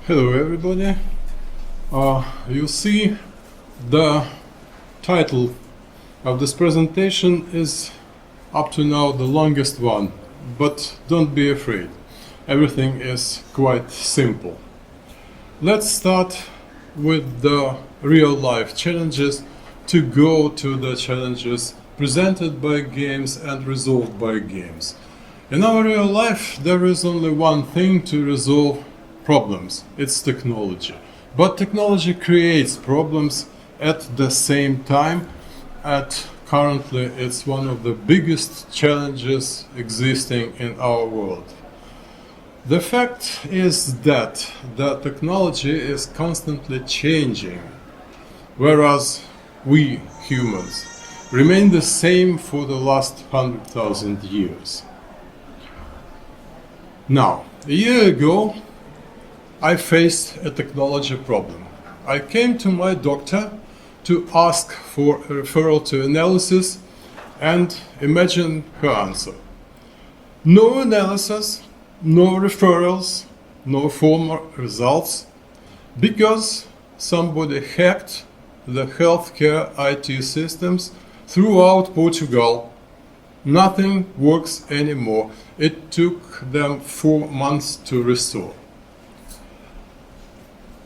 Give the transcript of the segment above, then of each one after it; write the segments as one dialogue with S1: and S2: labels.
S1: Hello everybody. You see the title of this presentation is up to now the longest one, but don't be afraid. Everything is quite simple. Let's start with the real life challenges to go to the challenges presented by games and resolved by games. In our real life, there is only one thing to resolve problems. It's technology. But technology creates problems at the same time. Currently, it's one of the biggest challenges existing in our world. The fact is that the technology is constantly changing, whereas we humans remain the same for the last 100,000 years. Now, a year ago, I faced a technology problem. I came to my doctor to ask for a referral to analysis, and imagine her answer. No analysis, no referrals, no formal results, because somebody hacked the healthcare IT systems throughout Portugal. Nothing works anymore. It took them 4 months to restore.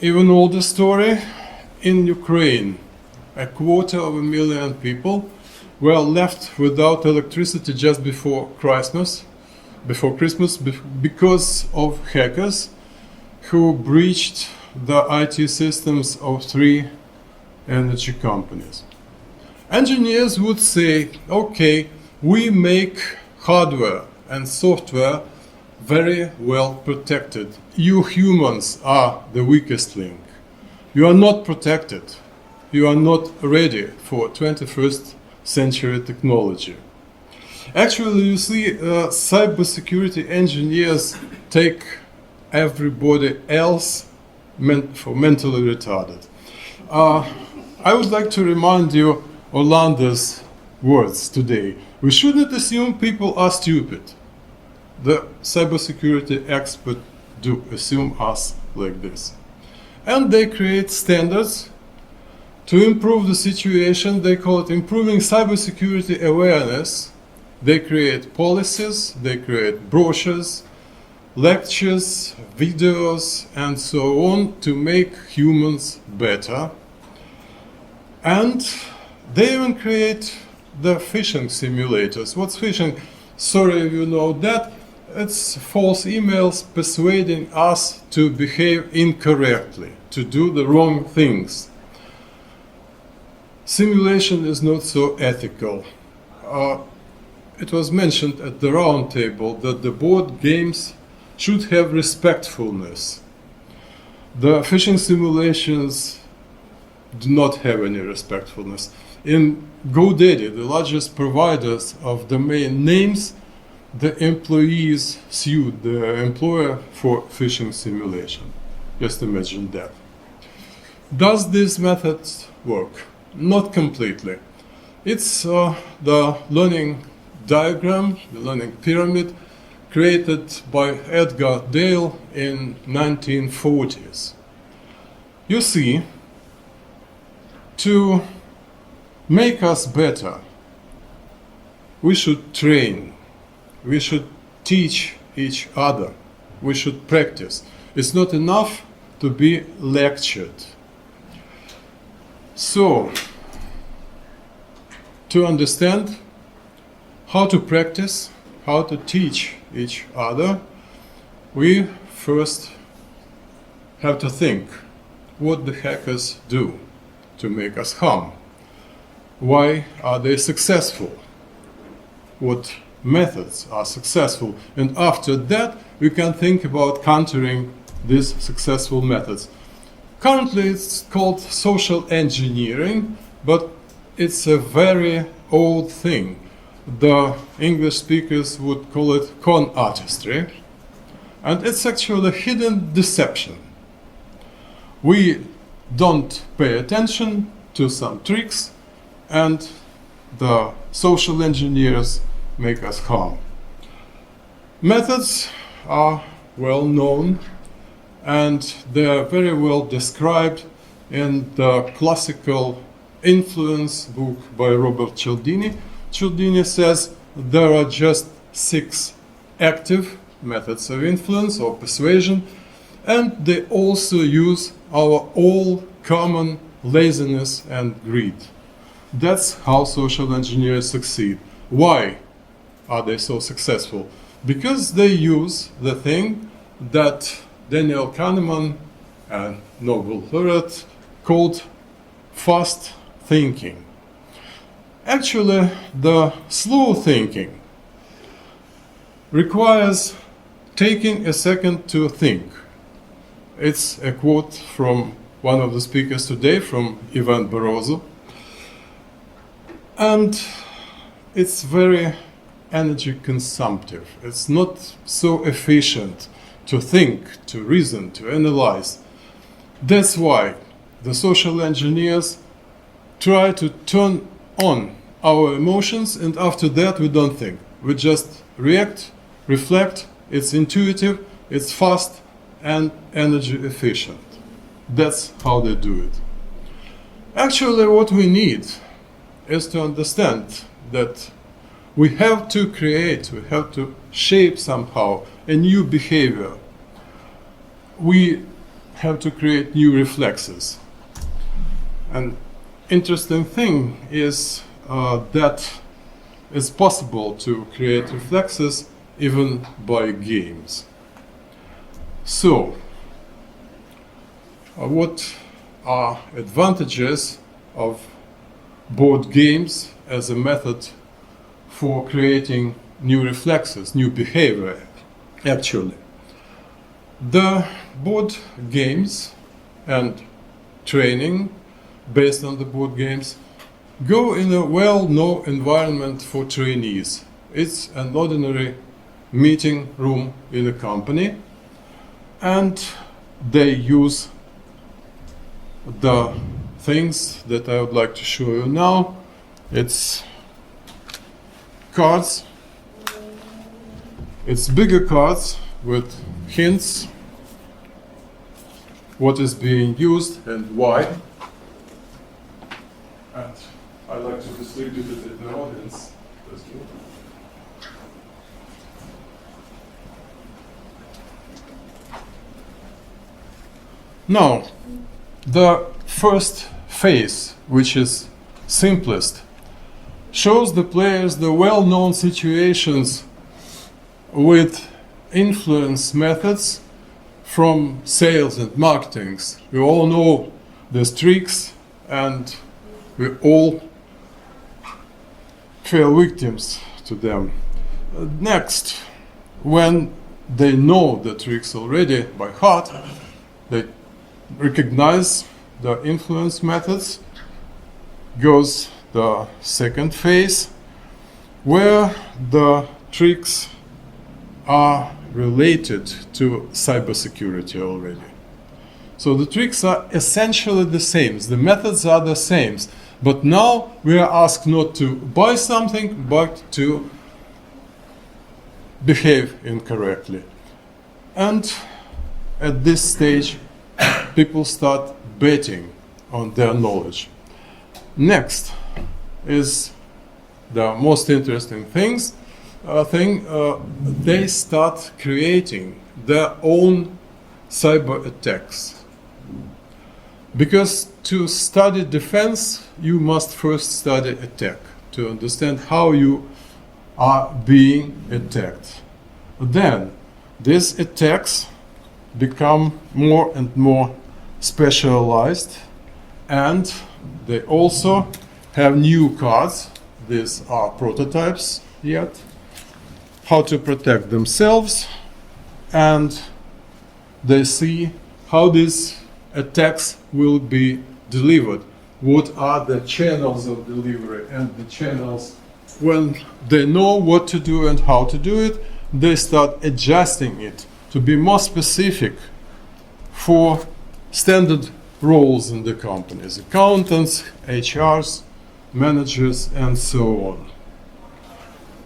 S1: Even older story, in Ukraine, 250,000 people were left without electricity just before Christmas because of hackers who breached the IT systems of 3 energy companies. Engineers would say, okay, we make hardware and software very well protected. You humans are the weakest link. You are not protected. You are not ready for 21st century technology. Actually, you see, cybersecurity engineers take everybody else for mentally retarded. I would like to remind you Orlando's words today. We shouldn't assume people are stupid. The cybersecurity experts do assume us like this. And they create standards to improve the situation. They call it improving cybersecurity awareness. They create policies, they create brochures, lectures, videos, and so on to make humans better. And they even create the phishing simulators. What's phishing? Sorry if you know that. It's false emails persuading us to behave incorrectly, to do the wrong things. Simulation is not so ethical. It was mentioned at the round table that the board games should have respectfulness. The phishing simulations do not have any respectfulness. In GoDaddy, the largest providers of domain names, the employees sued the employer for phishing simulation. Just imagine that. Does this method work? Not completely. It's the learning diagram, the learning pyramid, created by Edgar Dale in 1940s. You see, to make us better, we should train. We should teach each other. We should practice. It's not enough to be lectured. So, to understand how to practice, how to teach each other, we first have to think what the hackers do to make us harm. Why are they successful? What methods are successful? And after that, we can think about countering these successful methods. Currently, it's called social engineering, but it's a very old thing. The English speakers would call it con artistry, and it's actually hidden deception. We don't pay attention to some tricks, and the social engineers make us harm. Methods are well known. and they are very well described in the classical influence book by Robert Cialdini. Cialdini says there are just 6 active methods of influence or persuasion, and they also use our all common laziness and greed. That's how social engineers succeed. Why are they so successful? Because they use the thing that Daniel Kahneman and Nobel laureate called fast thinking. Actually, the slow thinking requires taking a second to think. It's a quote from one of the speakers today, from Ivan Barroso. And it's very energy consumptive. It's not so efficient to think, to reason, to analyze. That's why the social engineers try to turn on our emotions, and after that we don't think. We just react, reflect. It's intuitive, it's fast, and energy efficient. That's how they do it. Actually, what we need is to understand that we have to create, we have to shape somehow a new behavior. We have to create new reflexes. An interesting thing is that it's possible to create reflexes even by games. So, what are advantages of board games as a method for creating new reflexes, new behavior, actually? The board games and training based on the board games go in a well-known environment for trainees. It's an ordinary meeting room in a company, and they use the things that I would like to show you now. It's cards. It's bigger cards with hints what is being used and why. And I like to distribute it in the audience. Now, the first phase, which is simplest, shows the players the well-known situations with influence methods from sales and marketing. We all know these tricks, and we all fell victims to them. Next, when they know the tricks already by heart, they recognize the influence methods, goes the second phase, where the tricks are related to cybersecurity already. So the tricks are essentially the same, the methods are the same, but now we are asked not to buy something, but to behave incorrectly. And at this stage, people start betting on their knowledge. Next is the most interesting thing. They start creating their own cyber attacks. Because to study defense, you must first study attack, to understand how you are being attacked. Then these attacks become more and more specialized, and they also have new cards. These are prototypes yet. How to protect themselves, and they see how these attacks will be delivered. What are the channels of delivery, and the channels, when they know what to do and how to do it, they start adjusting it to be more specific for standard roles in the companies, accountants, HRs, managers, and so on.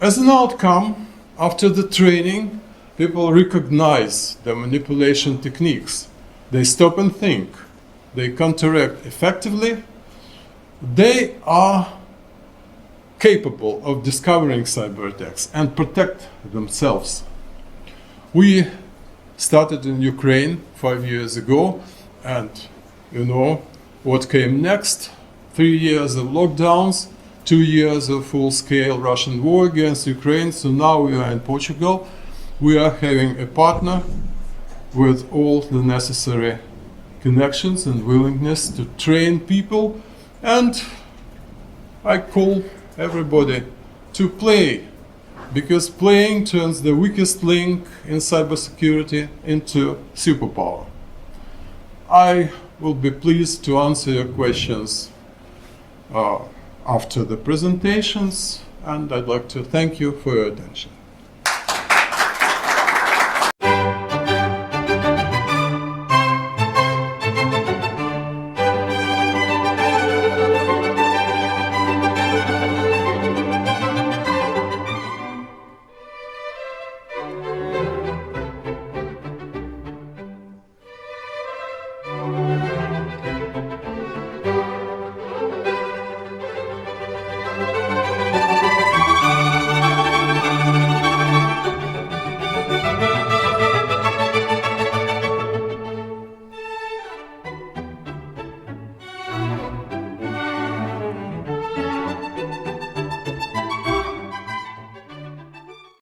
S1: As an outcome, after the training people recognize the manipulation techniques. They stop and think. They counteract effectively. They are capable of discovering cyber attacks and protect themselves. We started in Ukraine 5 years ago, and you know what came next. 3 years of lockdowns, 2 years of full-scale Russian war against Ukraine. So now we are in Portugal. We are having a partner with all the necessary connections and willingness to train people, and I call everybody to play, because playing turns the weakest link in cybersecurity into superpower. I will be pleased to answer your questions after the presentations, and I'd like to thank you for your attention.